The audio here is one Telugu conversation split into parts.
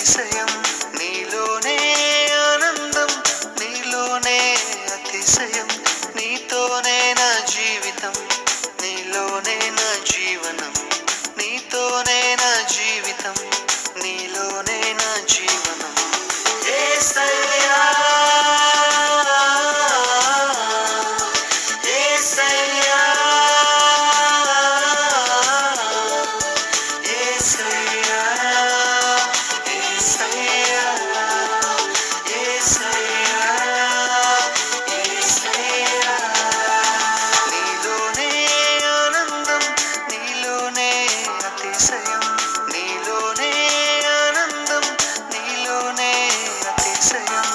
అతిశయం నీలోనే ఆనందం, నీలోనే అతిశయం, నీతోనే నా జీవితం, నీలోనే నా జీవనం, నీతోనే నా జీవితం, నీలోనే నా జీవనం. యేసయ్యా యేసయ్యా యేసయ్యా యేసయ్యా యేసయ్యా యేసయ్యా. నీలోనే ఆనందం, నీలోనే అతిశయం, నీలోనే ఆనందం, నీలోనే అతిశయం.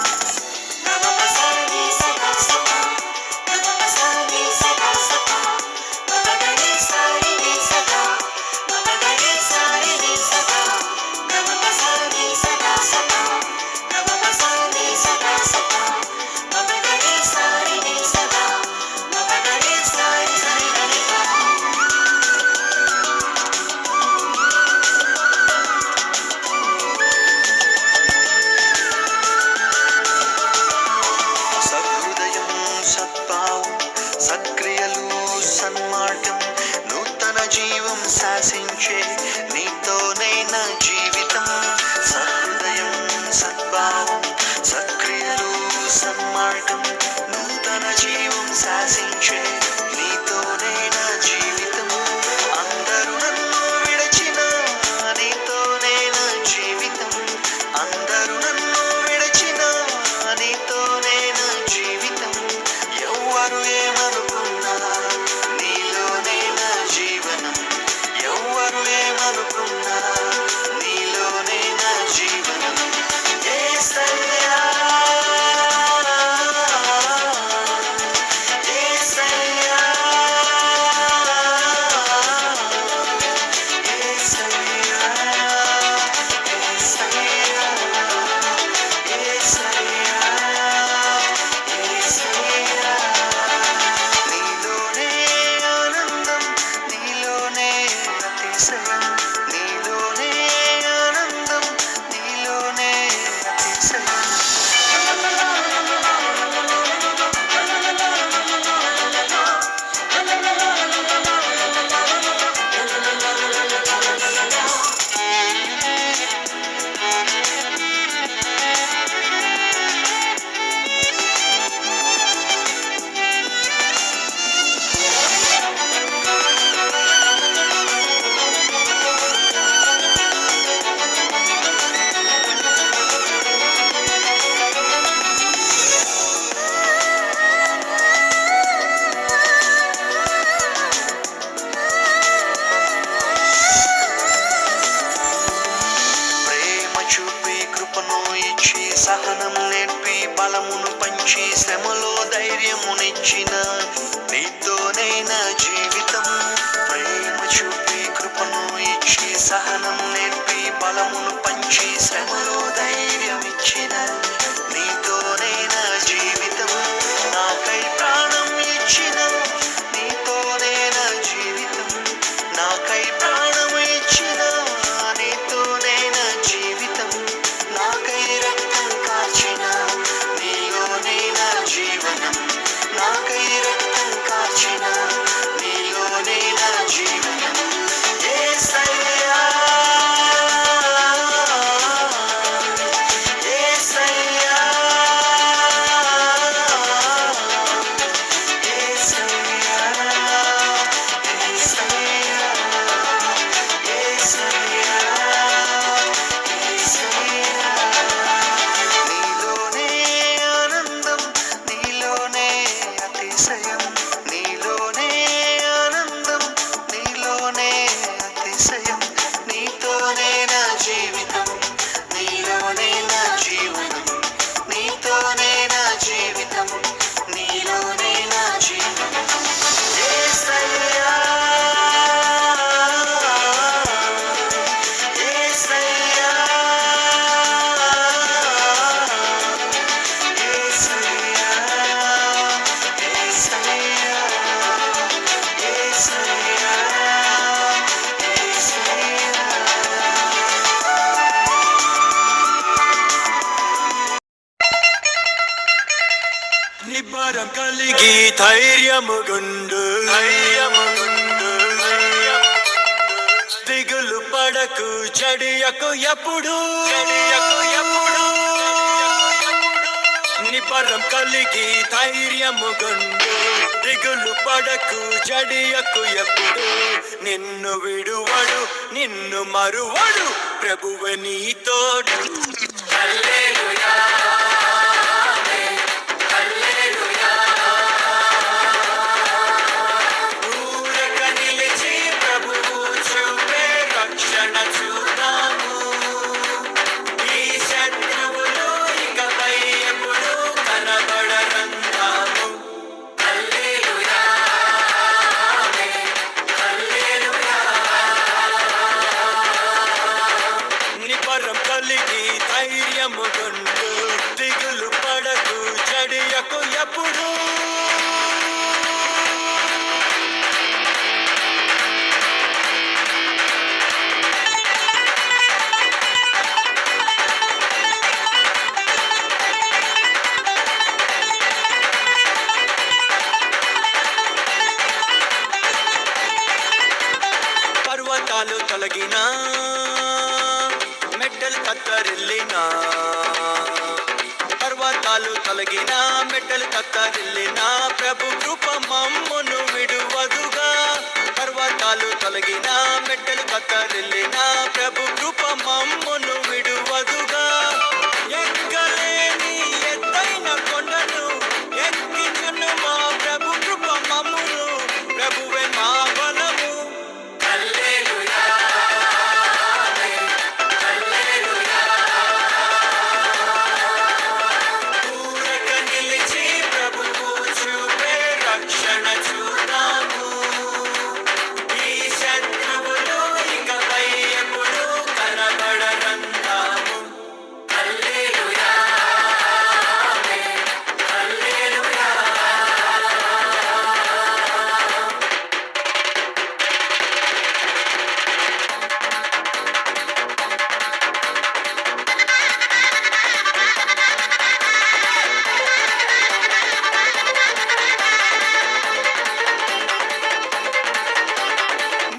సహృదయం, సద్భావం, సత్క్రియలు, సన్మార్గం, నూతన జీవం శాసించే నీతోనే నా జీవితం. సహృదయం, సద్భావం, సత్క్రియలు, సన్మార్గం, నూతన జీవం శాసించే నీతోనే నా జీవితం. అందరూ నన్ను విడచిన నీతోనే నా జీవితం, అందరూ నన్ను విడచిన నీతోనే నా జీవితం. ఎవ్వరు ఏమనుకున్నా నీలోనే నా జీవనం, ఎవ్వరు ఏమనుకున్నా నీలోనే నా జీవనం. యేసయ్యా యేసయ్యా యేసయ్యా యేసయ్యా యేసయ్యా యేసయ్యా. నీలోనే ఆనందం, నీలోనే అతిశయం, నీలోనే ఆనందం, నీలోనే అతిశయం. ప్రేమ చూపి కృపను ఇచ్చి, సహనం నేర్పి బలమును పంచి, శ్రమలో ధైర్యమునిచ్చిన నీతోనే నా జీవితం. ప్రేమ చూపి కృపను ఇచ్చి, సహనం నేర్పి బలమును పంచి, శ్రమలో ధైర్యమిచ్చిన నీతోనే నా జీవితం. నాకై ప్రాణం ఇచ్చిన నీతోనే నా జీవితం, నాకై ప్రాణం ఇచ్చిన నీతోనే నా జీవితం, నాకై రక్తం కార్చిన నీలోనే నా జీవనం, నాకై రక్తం కార్చిన నీలోనే నా జీవనం. యేసయ్యా యేసయ్యా నిబరం కలిగి ధైర్యముగుండు దిగులు పడకు చెడియకు ఎప్పుడు నిబరం కలిగి ధైర్యముగుండు దిగులు పడకు చెడియకు ఎప్పుడు నిన్ను విడువడు నిన్ను మరువడు ప్రభువే నీ తోడు. హల్లెలూయా హల్లెలూయా ఊరక నిలిచి ప్రభువు చూపే రక్షణ చూద్దాము. ఈ శత్రువులు ఇకపై ఎప్పుడు కనబడరందాము. హల్లెలూయా హల్లెలూయా నిబరం కలిగి ధైర్యముగుండు దిగులు పడకు చెడియకు ఎప్పుడు. పర్వతాలు తొలగినా మెట్టలు కత్తరిల్లినా పర్వతాలు తొలగినా మెట్టలు కత్తరిల్లినా ప్రభు కృప మమ్మును విడువదుగా. పర్వతాలు తొలగినా మెట్టలు కత్తరిల్లినా ప్రభు కృప మమ్మును విడువదుగా. ఎక్కలేని ఎత్తైన కొండను ఎక్కించును మా ప్రభు కృప మమ్మును ప్రభువే మా బలము. హల్లెలూయా హల్లెలూయా ఊరక నిలిచి ప్రభువు చూపే రక్షణ చూద్దాము. ఈ శత్రువులు ఇకపై ఎప్పుడు కనబడరందాము. హల్లెలూయా హల్లెలూయా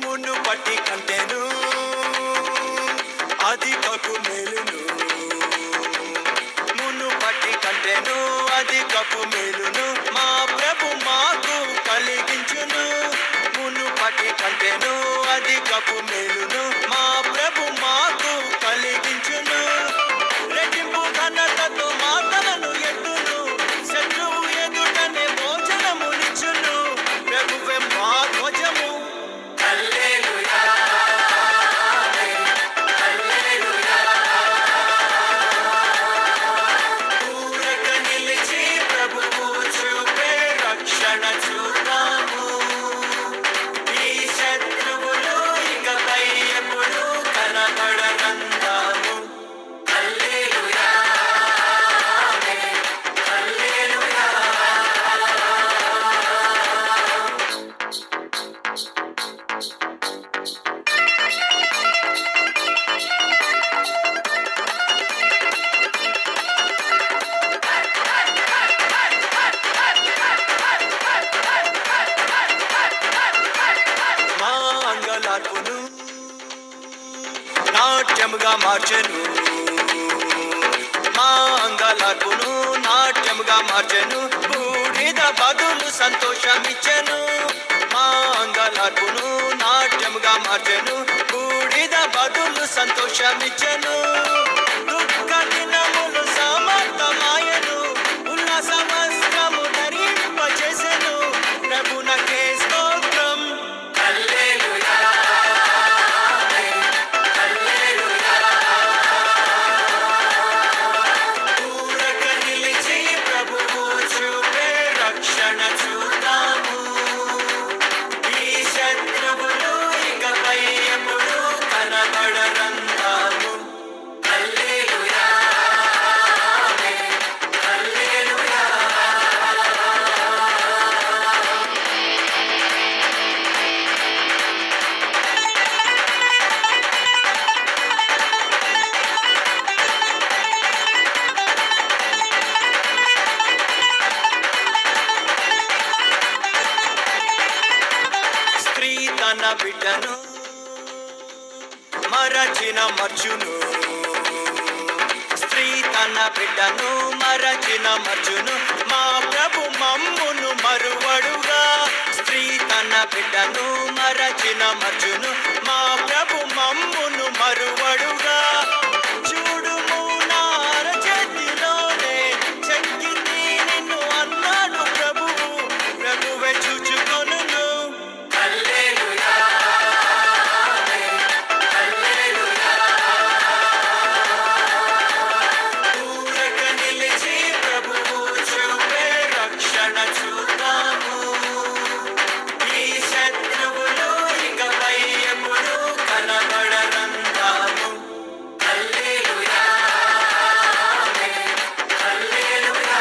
మును పట్టి కంటెను అధికపు మేలును మును పట్టి కంటెను అధికపు మేలును మా ప్రభు మాకు కలిగించును. మును పట్టి కంటెను అధికపు మేలును మా ప్రభు మాకు కలిగించును. రెట్టింపు ఘనతతో మాటలను ఎట్టును శత్రువు ఎదుటనే భోజనమునిచ్చును ప్రభువే మా ధ్వజము. హల్లెలూయా హల్లెలూయా ఊరక నిలిచి ప్రభువు చూపే రక్షణ చూద్దాము. ఈ శత్రువులు ఇకపై ఎప్పుడు కనబడరందాము. హల్లెలూయా హల్లెలూయా మా అంగలార్పును నాట్యముగా మార్చెను. మా అంగలార్పును నాట్యముగా మార్చెను బూడిద బదులు సంతోషమిచ్చెను. మా అంగలార్పును నాట్యముగా మార్చెను బూడిద బదులు సంతోషమిచ్చెను. దుఃఖ దినములు సమర్థమాయను ఉల్లాస వస్త్రము ధరింపచేసెను ప్రభునకే స్తోత్రం. హల్లెలూయా హల్లెలూయా ఊరక నిలిచి ప్రభువు చూపే రక్షణ చూద్దాము. ఈ శత్రువులు ఇకపై ఎప్పుడు కనబడరందాము. హల్లెలూయా బిడ్డను మరచిన మర్చును, మా ప్రభు మమ్మును మరువడుగా. స్త్రీ తన బిడ్డను మరచిన మర్చును, మా ప్రభు మమ్మును మరువడుగా. చూడుము నా అరచేతిలోనే చెక్కింది నిన్ను అన్నాడు ప్రభువు, ప్రభువే చూచుకొనును. హల్లెలూయా, హల్లెలూయా. ఊరక నిలిచి ప్రభువు చూపే రక్షణ చూద్దాము. ఈ శత్రువులు ఇకపై ఎప్పుడు కనబడరందాము. హల్లెలూయా, హల్లెలూయా.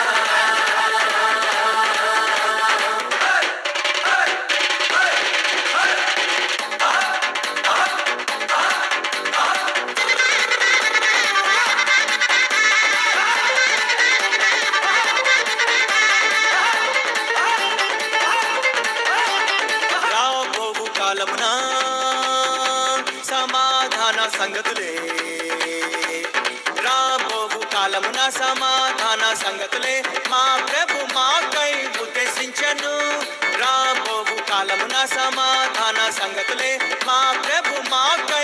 రాబోవు కాలమున సమాధాన సంగతులే, రాబోవు కాలమున సమాధాన సంగతులే మా ప్రభు మాకై ఉద్దేశించను. రాబోవు కాలమున సమాధాన సంగతులే మా ప్రభు మాకై